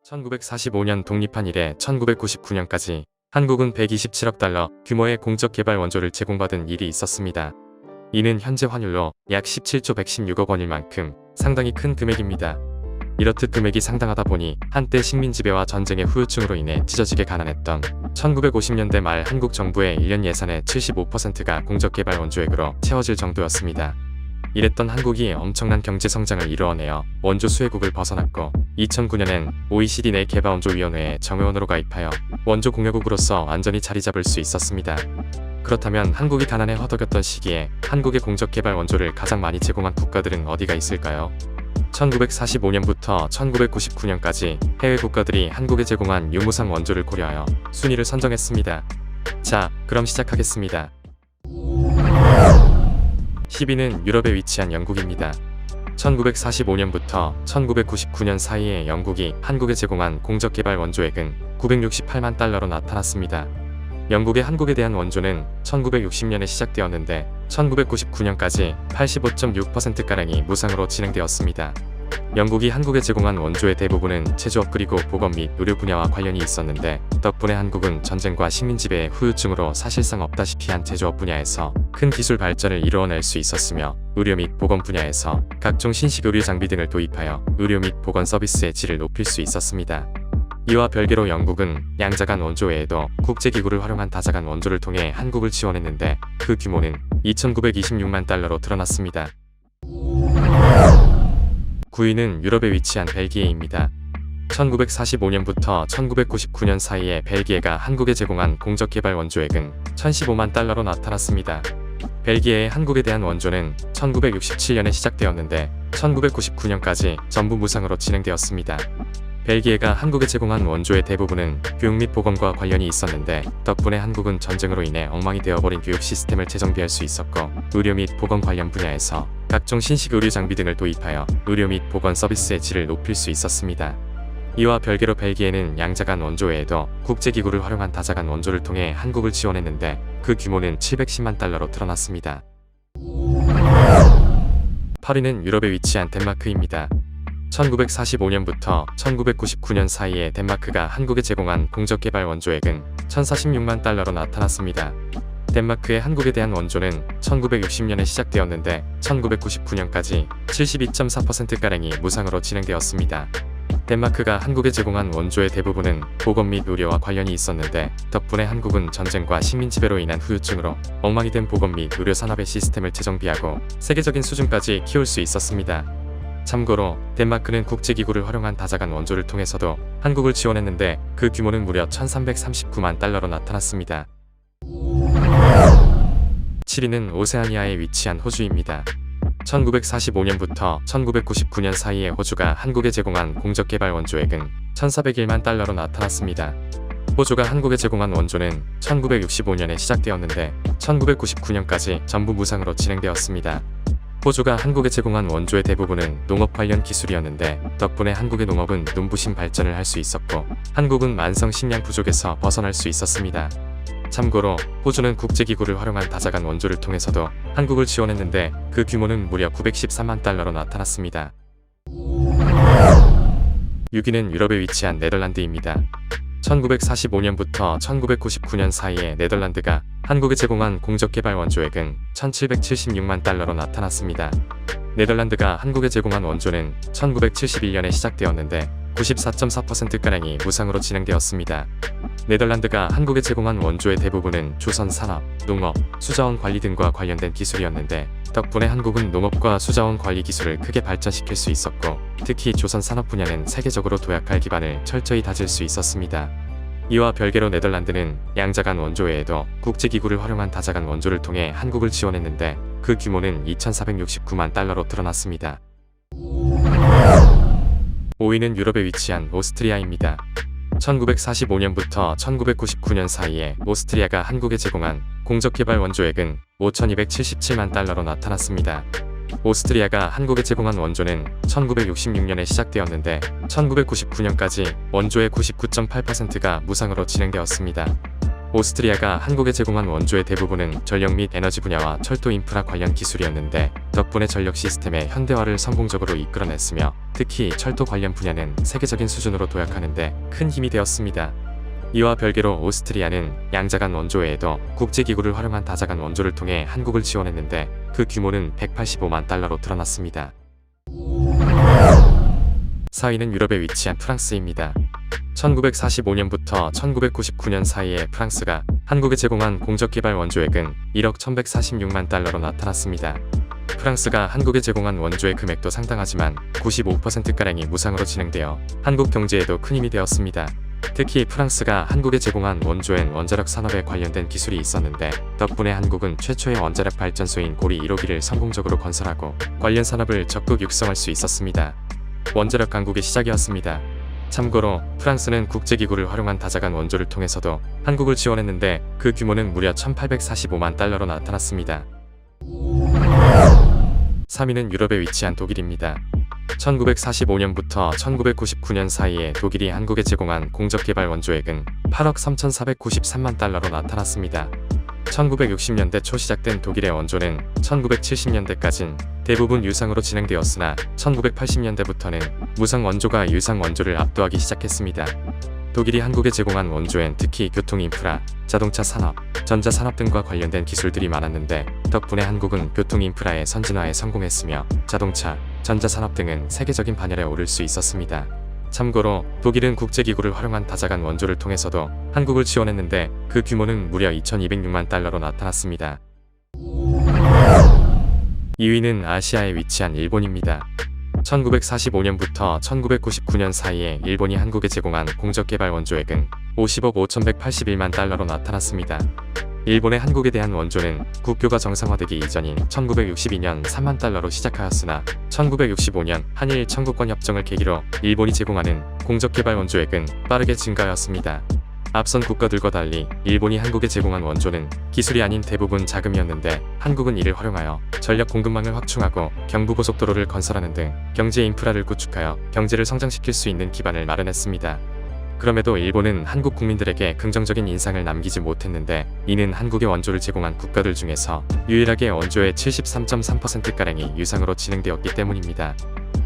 1945년 독립한 이래 1999년까지 한국은 127억 달러 규모의 공적 개발 원조를 제공받은 일이 있었습니다. 이는 현재 환율로 약 17조 116억 원일 만큼 상당히 큰 금액입니다. 이렇듯 금액이 상당하다 보니 한때 식민지배와 전쟁의 후유증으로 인해 찢어지게 가난했던 1950년대 말 한국 정부의 1년 예산의 75%가 공적개발 원조액으로 채워질 정도였습니다. 이랬던 한국이 엄청난 경제성장을 이루어내어 원조 수혜국을 벗어났고 2009년엔 OECD 내 개발원조위원회에 정회원으로 가입하여 원조 공여국으로서 완전히 자리잡을 수 있었습니다. 그렇다면 한국이 가난에 허덕였던 시기에 한국의 공적개발 원조를 가장 많이 제공한 국가들은 어디가 있을까요? 1945년부터 1999년까지 해외 국가들이 한국에 제공한 유무상 원조를 고려하여 순위를 선정했습니다. 자, 그럼 시작하겠습니다. 10위는 유럽에 위치한 영국입니다. 1945년부터 1999년 사이에 영국이 한국에 제공한 공적개발 원조액은 968만 달러로 나타났습니다. 영국의 한국에 대한 원조는 1960년에 시작되었는데 1999년까지 85.6%가량이 무상으로 진행되었습니다. 영국이 한국에 제공한 원조의 대부분은 제조업 그리고 보건 및 의료 분야와 관련이 있었는데 덕분에 한국은 전쟁과 식민지배의 후유증으로 사실상 없다시피 한 제조업 분야에서 큰 기술 발전을 이루어낼 수 있었으며 의료 및 보건 분야에서 각종 신식 의료 장비 등을 도입하여 의료 및 보건 서비스의 질을 높일 수 있었습니다. 이와 별개로 영국은 양자간 원조 외에도 국제기구를 활용한 다자간 원조를 통해 한국을 지원했는데 그 규모는 2,926만 달러로 드러났습니다. 9위는 유럽에 위치한 벨기에입니다. 1945년부터 1999년 사이에 벨기에가 한국에 제공한 공적개발 원조액은 1,015만 달러로 나타났습니다. 벨기에의 한국에 대한 원조는 1967년에 시작되었는데 1999년까지 전부 무상으로 진행되었습니다. 벨기에가 한국에 제공한 원조의 대부분은 교육 및 보건과 관련이 있었는데 덕분에 한국은 전쟁으로 인해 엉망이 되어버린 교육 시스템을 재정비할 수 있었고 의료 및 보건 관련 분야에서 각종 신식 의료 장비 등을 도입하여 의료 및 보건 서비스의 질을 높일 수 있었습니다. 이와 별개로 벨기에는 양자간 원조 외에도 국제기구를 활용한 다자간 원조를 통해 한국을 지원했는데 그 규모는 710만 달러로 드러났습니다. 8위는 유럽에 위치한 덴마크입니다. 1945년부터 1999년 사이에 덴마크가 한국에 제공한 공적개발 원조액은 1,046만 달러로 나타났습니다. 덴마크의 한국에 대한 원조는 1960년에 시작되었는데 1999년까지 72.4%가량이 무상으로 진행되었습니다. 덴마크가 한국에 제공한 원조의 대부분은 보건 및 의료와 관련이 있었는데 덕분에 한국은 전쟁과 식민지배로 인한 후유증으로 엉망이 된 보건 및 의료 산업의 시스템을 재정비하고 세계적인 수준까지 키울 수 있었습니다. 참고로 덴마크는 국제기구를 활용한 다자간 원조를 통해서도 한국을 지원했는데 그 규모는 무려 1,339만 달러로 나타났습니다. 7위는 오세아니아에 위치한 호주입니다. 1945년부터 1999년 사이에 호주가 한국에 제공한 공적개발 원조액은 1,401만 달러로 나타났습니다. 호주가 한국에 제공한 원조는 1965년에 시작되었는데 1999년까지 전부 무상으로 진행되었습니다. 호주가 한국에 제공한 원조의 대부분은 농업 관련 기술이었는데 덕분에 한국의 농업은 눈부신 발전을 할 수 있었고 한국은 만성 식량 부족에서 벗어날 수 있었습니다. 참고로 호주는 국제기구를 활용한 다자간 원조를 통해서도 한국을 지원했는데 그 규모는 무려 913만 달러로 나타났습니다. 6위는 유럽에 위치한 네덜란드입니다. 1945년부터 1999년 사이에 네덜란드가 한국에 제공한 공적개발 원조액은 1,776만 달러로 나타났습니다. 네덜란드가 한국에 제공한 원조는 1971년에 시작되었는데 94.4%가량이 무상으로 진행되었습니다. 네덜란드가 한국에 제공한 원조의 대부분은 조선 산업, 농업, 수자원 관리 등과 관련된 기술이었는데 덕분에 한국은 농업과 수자원 관리 기술을 크게 발전시킬 수 있었고 특히 조선 산업 분야는 세계적으로 도약할 기반을 철저히 다질 수 있었습니다. 이와 별개로 네덜란드는 양자간 원조 외에도 국제기구를 활용한 다자간 원조를 통해 한국을 지원했는데 그 규모는 2,469만 달러로 드러났습니다. 5위는 유럽에 위치한 오스트리아입니다. 1945년부터 1999년 사이에 오스트리아가 한국에 제공한 공적개발 원조액은 5,277만 달러로 나타났습니다. 오스트리아가 한국에 제공한 원조는 1966년에 시작되었는데 1999년까지 원조의 99.8%가 무상으로 진행되었습니다. 오스트리아가 한국에 제공한 원조의 대부분은 전력 및 에너지 분야와 철도 인프라 관련 기술이었는데 덕분에 전력 시스템의 현대화를 성공적으로 이끌어냈으며 특히 철도 관련 분야는 세계적인 수준으로 도약하는 데 큰 힘이 되었습니다. 이와 별개로 오스트리아는 양자간 원조 외에도 국제기구를 활용한 다자간 원조를 통해 한국을 지원했는데 그 규모는 185만 달러로 드러났습니다. 4위는 유럽에 위치한 프랑스입니다. 1945년부터 1999년 사이에 프랑스가 한국에 제공한 공적개발 원조액은 1억 1146만 달러로 나타났습니다. 프랑스가 한국에 제공한 원조의 금액도 상당하지만 95%가량이 무상으로 진행되어 한국 경제에도 큰 힘이 되었습니다. 특히 프랑스가 한국에 제공한 원조엔 원자력 산업에 관련된 기술이 있었는데 덕분에 한국은 최초의 원자력 발전소인 고리 1호기를 성공적으로 건설하고 관련 산업을 적극 육성할 수 있었습니다. 원자력 강국의 시작이었습니다. 참고로 프랑스는 국제기구를 활용한 다자간 원조를 통해서도 한국을 지원했는데 그 규모는 무려 1845만 달러로 나타났습니다. 3위는 유럽에 위치한 독일입니다. 1945년부터 1999년 사이에 독일이 한국에 제공한 공적개발 원조액은 8억 3,493만 달러로 나타났습니다. 1960년대 초 시작된 독일의 원조는 1970년대까진 대부분 유상으로 진행되었으나 1980년대부터는 무상 원조가 유상 원조를 압도하기 시작했습니다. 독일이 한국에 제공한 원조엔 특히 교통 인프라, 자동차 산업, 전자 산업 등과 관련된 기술들이 많았는데 덕분에 한국은 교통 인프라의 선진화에 성공했으며 자동차, 전자 산업 등은 세계적인 반열에 오를 수 있었습니다. 참고로 독일은 국제기구를 활용한 다자간 원조를 통해서도 한국을 지원했는데 그 규모는 무려 2,206만 달러로 나타났습니다. 2위는 아시아에 위치한 일본입니다. 1945년부터 1999년 사이에 일본이 한국에 제공한 공적개발 원조액은 50억 5,181만 달러로 나타났습니다. 일본의 한국에 대한 원조는 국교가 정상화되기 이전인 1962년 3만 달러로 시작하였으나 1965년 한일 청구권 협정을 계기로 일본이 제공하는 공적개발 원조액은 빠르게 증가하였습니다. 앞선 국가들과 달리 일본이 한국에 제공한 원조는 기술이 아닌 대부분 자금이었는데 한국은 이를 활용하여 전력 공급망을 확충하고 경부고속도로를 건설하는 등 경제 인프라를 구축하여 경제를 성장시킬 수 있는 기반을 마련했습니다. 그럼에도 일본은 한국 국민들에게 긍정적인 인상을 남기지 못했는데 이는 한국에 원조를 제공한 국가들 중에서 유일하게 원조의 73.3%가량이 유상으로 진행되었기 때문입니다.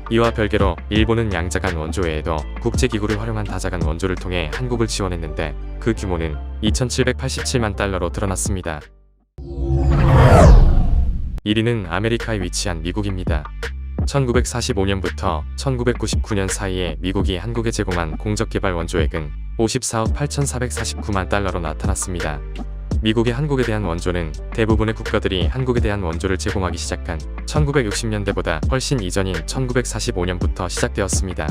이와 별개로 일본은 양자간 원조 외에도 국제기구를 활용한 다자간 원조를 통해 한국을 지원했는데 그 규모는 2,787만 달러로 드러났습니다. 1위는 아메리카에 위치한 미국입니다. 1945년부터 1999년 사이에 미국이 한국에 제공한 공적개발 원조액은 54억 8,449만 달러로 나타났습니다. 미국의 한국에 대한 원조는 대부분의 국가들이 한국에 대한 원조를 제공하기 시작한 1960년대보다 훨씬 이전인 1945년부터 시작되었습니다.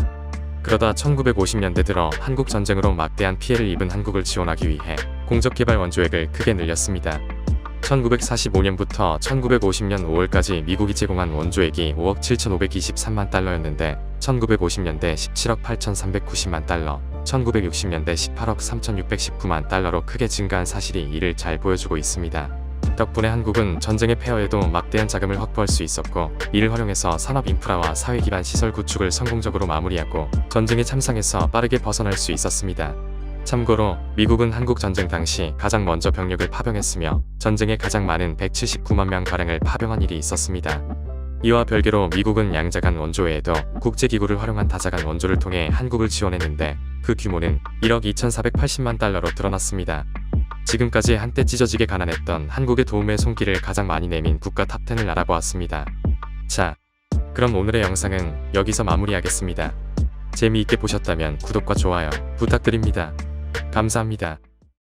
그러다 1950년대 들어 한국 전쟁으로 막대한 피해를 입은 한국을 지원하기 위해 공적개발 원조액을 크게 늘렸습니다. 1945년부터 1950년 5월까지 미국이 제공한 원조액이 5억 7,523만 달러였는데 1950년대 17억 8,390만 달러, 1960년대 18억 3,619만 달러로 크게 증가한 사실이 이를 잘 보여주고 있습니다. 덕분에 한국은 전쟁의 폐허에도 막대한 자금을 확보할 수 있었고 이를 활용해서 산업 인프라와 사회 기반 시설 구축을 성공적으로 마무리하고 전쟁의 참상에서 빠르게 벗어날 수 있었습니다. 참고로 미국은 한국 전쟁 당시 가장 먼저 병력을 파병했으며 전쟁에 가장 많은 179만 명가량을 파병한 일이 있었습니다. 이와 별개로 미국은 양자간 원조 외에도 국제기구를 활용한 다자간 원조를 통해 한국을 지원했는데 그 규모는 1억 2,480만 달러로 드러났습니다. 지금까지 한때 찢어지게 가난했던 한국의 도움의 손길을 가장 많이 내민 국가 탑10을 알아보았습니다. 자, 그럼 오늘의 영상은 여기서 마무리하겠습니다. 재미있게 보셨다면 구독과 좋아요 부탁드립니다. 감사합니다.